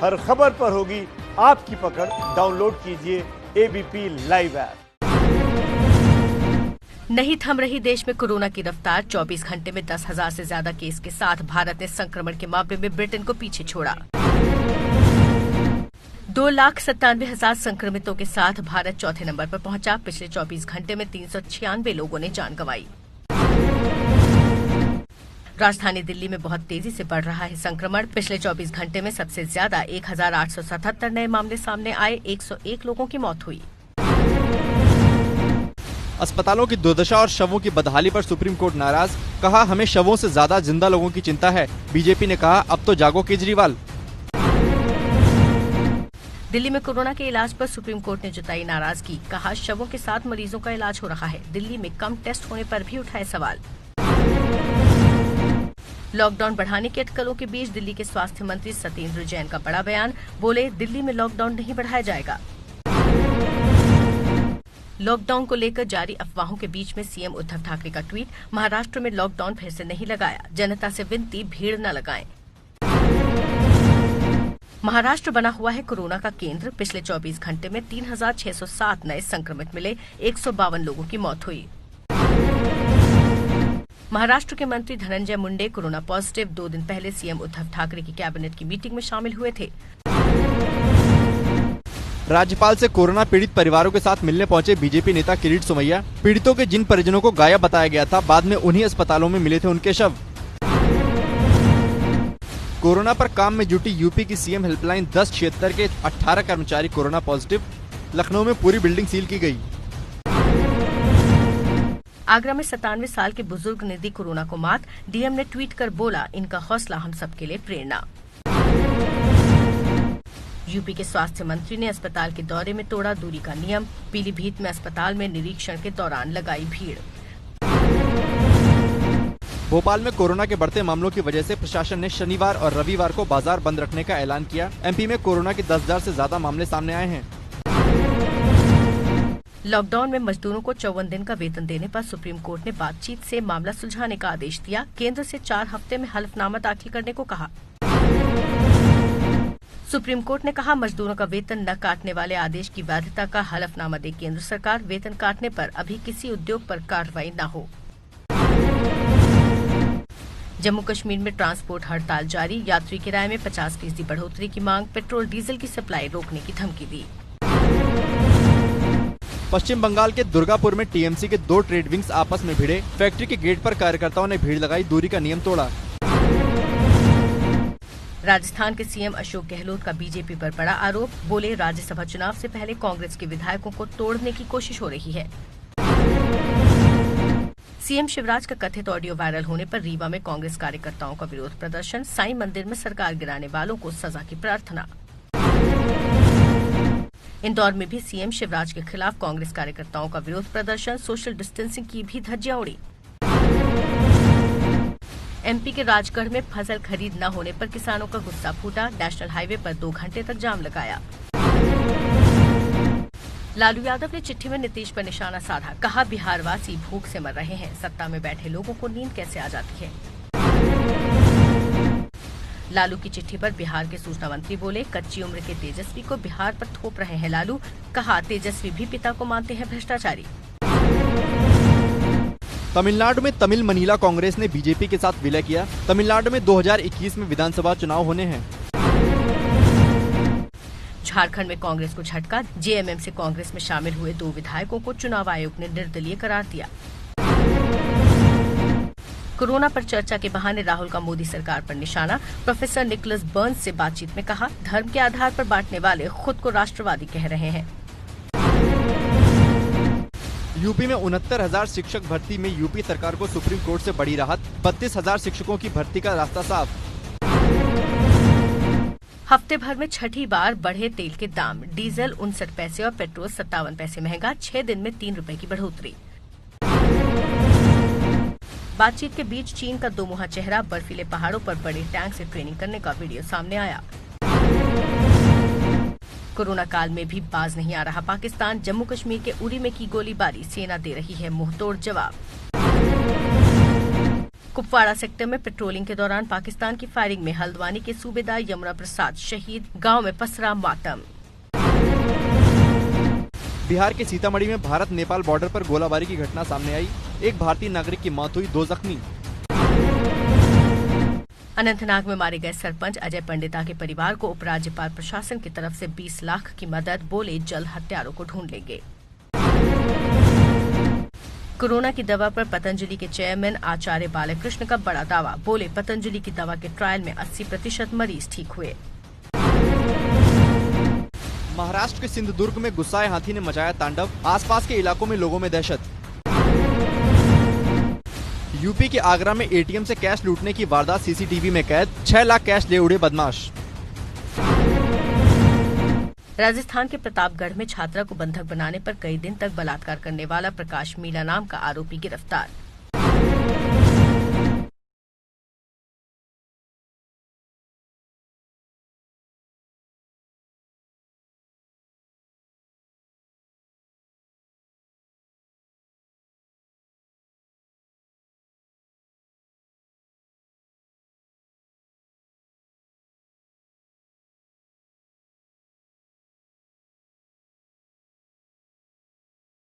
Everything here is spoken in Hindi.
हर खबर पर होगी आपकी पकड़। डाउनलोड कीजिए एबीपी लाइव ऐप। नहीं थम रही देश में कोरोना की रफ्तार। 24 घंटे में 10,000 से ज्यादा केस के साथ भारत ने संक्रमण के मामले में ब्रिटेन को पीछे छोड़ा। 2,97,000 संक्रमितों के साथ भारत चौथे नंबर पर पहुंचा। पिछले 24 घंटे में 396 लोगों ने जान गंवाई। राजधानी दिल्ली में बहुत तेजी से बढ़ रहा है संक्रमण। पिछले 24 घंटे में सबसे ज्यादा 1,877 नए मामले सामने आए। 101 लोगों की मौत हुई। अस्पतालों की दुर्दशा और शवों की बदहाली पर सुप्रीम कोर्ट नाराज। कहा, हमें शवों से ज्यादा जिंदा लोगों की चिंता है। बीजेपी ने कहा, अब तो जागो केजरीवाल। दिल्ली में कोरोना के इलाज पर सुप्रीम कोर्ट ने जताई नाराजगी। कहा, शवों के साथ मरीजों का इलाज हो रहा है। दिल्ली में कम टेस्ट होने पर भी उठाए सवाल। लॉकडाउन बढ़ाने की अटकलों के बीच दिल्ली के स्वास्थ्य मंत्री सत्येंद्र जैन का बड़ा बयान। बोले, दिल्ली में लॉकडाउन नहीं बढ़ाया जाएगा। लॉकडाउन को लेकर जारी अफवाहों के बीच में सीएम उद्धव ठाकरे का ट्वीट। महाराष्ट्र में लॉकडाउन फिर से नहीं लगाया। जनता से विनती, भीड़ न लगाएं। महाराष्ट्र बना हुआ है कोरोना का केंद्र। पिछले 24 घंटे में 3,607 नए संक्रमित मिले। 152 लोगों की मौत हुई। महाराष्ट्र के मंत्री धनंजय मुंडे कोरोना पॉजिटिव। 2 दिन पहले सीएम उद्धव ठाकरे की कैबिनेट की मीटिंग में शामिल हुए थे। राज्यपाल से कोरोना पीड़ित परिवारों के साथ मिलने पहुंचे बीजेपी नेता किरीट सोमैया। पीड़ितों के जिन परिजनों को गायब बताया गया था, बाद में उन्हीं अस्पतालों में मिले थे उनके शव। कोरोना पर काम में जुटी यूपी की सीएम हेल्पलाइन 1076 के 18 कर्मचारी कोरोना पॉजिटिव। लखनऊ में पूरी बिल्डिंग सील की गई। आगरा में 97 साल के बुजुर्ग ने दी कोरोना को मात। डीएम ने ट्वीट कर बोला, इनका हौसला हम सबके लिए प्रेरणा। यूपी के स्वास्थ्य मंत्री ने अस्पताल के दौरे में तोड़ा दूरी का नियम। पीलीभीत में अस्पताल में निरीक्षण के दौरान लगाई भीड़। भोपाल में कोरोना के बढ़ते मामलों की वजह से प्रशासन ने शनिवार और रविवार को बाजार बंद रखने का ऐलान किया। एमपी में कोरोना के 10,000 से ज्यादा मामले सामने आए हैं। लॉकडाउन में मजदूरों को 54 दिन का वेतन देने पर सुप्रीम कोर्ट ने बातचीत से मामला सुलझाने का आदेश दिया। केंद्र से 4 हफ्ते में हलफनामा दाखिल करने को कहा। सुप्रीम कोर्ट ने कहा, मजदूरों का वेतन न काटने वाले आदेश की वैधता का हलफनामा दे केंद्र सरकार। वेतन काटने पर अभी किसी उद्योग पर कार्रवाई न हो। जम्मू कश्मीर में ट्रांसपोर्ट हड़ताल जारी। यात्री किराए में 50% बढ़ोतरी की मांग। पेट्रोल डीजल की सप्लाई रोकने की धमकी दी। पश्चिम बंगाल के दुर्गापुर में टीएमसी के 2 ट्रेड विंग्स आपस में भिड़े। फैक्ट्री के गेट पर कार्यकर्ताओं ने भीड़ लगाई, दूरी का नियम तोड़ा। राजस्थान के सीएम अशोक गहलोत का बीजेपी पर बड़ा आरोप। बोले, राज्यसभा चुनाव से पहले कांग्रेस के विधायकों को तोड़ने की कोशिश हो रही है। सीएम शिवराज का कथित ऑडियो वायरल होने पर रीवा में कांग्रेस कार्यकर्ताओं का विरोध प्रदर्शन। साईं मंदिर में सरकार गिराने वालों को सजा की प्रार्थना। इंदौर में भी सीएम शिवराज के खिलाफ कांग्रेस कार्यकर्ताओं का विरोध प्रदर्शन। सोशल डिस्टेंसिंग की भी धज्जियां उड़ी। एमपी के राजगढ़ में फसल खरीद न होने पर किसानों का गुस्सा फूटा। नेशनल हाईवे पर 2 घंटे तक जाम लगाया। लालू यादव ने चिट्ठी में नीतीश पर निशाना साधा। कहा, बिहारवासी भूख से मर रहे हैं। सत्ता में बैठे लोगों को नींद कैसे आ जाती है। लालू की चिट्ठी पर बिहार के सूचना मंत्री बोले, कच्ची उम्र के तेजस्वी को बिहार पर थोप रहे हैं लालू। कहा, तेजस्वी भी पिता को मानते हैं भ्रष्टाचारी। तमिलनाडु में तमिल महिला कांग्रेस ने बीजेपी के साथ विलय किया। तमिलनाडु में 2021 में विधानसभा चुनाव होने हैं। झारखंड में कांग्रेस को झटका। जेएमएम से कांग्रेस में शामिल हुए 2 विधायकों को चुनाव आयोग ने निर्दलीय करार दिया। कोरोना पर चर्चा के बहाने राहुल का मोदी सरकार पर निशाना। प्रोफेसर निकोलस बर्न्स से बातचीत में कहा, धर्म के आधार पर बांटने वाले खुद को राष्ट्रवादी कह रहे हैं। यूपी में 69,000 शिक्षक भर्ती में यूपी सरकार को सुप्रीम कोर्ट से बड़ी राहत। 32,000 शिक्षकों की भर्ती का रास्ता साफ। हफ्ते भर में छठी बार बढ़े तेल के दाम। डीजल 59 पैसे और पेट्रोल 57 पैसे महंगा। 6 दिन में 3 रुपए की बढ़ोतरी। बातचीत के बीच चीन का 2 मुहा चेहरा। बर्फीले पहाड़ों पर बड़े टैंक से ट्रेनिंग करने का वीडियो सामने आया। कोरोना काल में भी बाज नहीं आ रहा पाकिस्तान। जम्मू कश्मीर के उरी में की गोलीबारी। सेना दे रही है मुंहतोड़ जवाब। कुपवाड़ा सेक्टर में पेट्रोलिंग के दौरान पाकिस्तान की फायरिंग में हल्द्वानी के सूबेदार यमुना प्रसाद शहीद, गांव में पसरा मातम। बिहार के सीतामढ़ी में भारत नेपाल बॉर्डर पर गोलाबारी की घटना सामने आई। एक भारतीय नागरिक की मौत हुई, 2 जख्मी। अनंतनाग में मारे गए सरपंच अजय पंडिता के परिवार को उपराज्यपाल प्रशासन की तरफ से 20 लाख की मदद, बोले जल्द हत्यारों को ढूंढ लेंगे। कोरोना की दवा पर पतंजलि के चेयरमैन आचार्य बालकृष्ण का बड़ा दावा, बोले पतंजलि की दवा के ट्रायल में 80% मरीज ठीक हुए। महाराष्ट्र के सिंधुदुर्ग में गुस्साए हाथी ने मचाया तांडव, आसपास के इलाकों में लोगों में दहशत। यूपी के आगरा में एटीएम से कैश लूटने की वारदात सीसीटीवी में कैद, 6 लाख कैश ले उड़े बदमाश। राजस्थान के प्रतापगढ़ में छात्रा को बंधक बनाने पर कई दिन तक बलात्कार करने वाला प्रकाश मीणा नाम का आरोपी गिरफ्तार।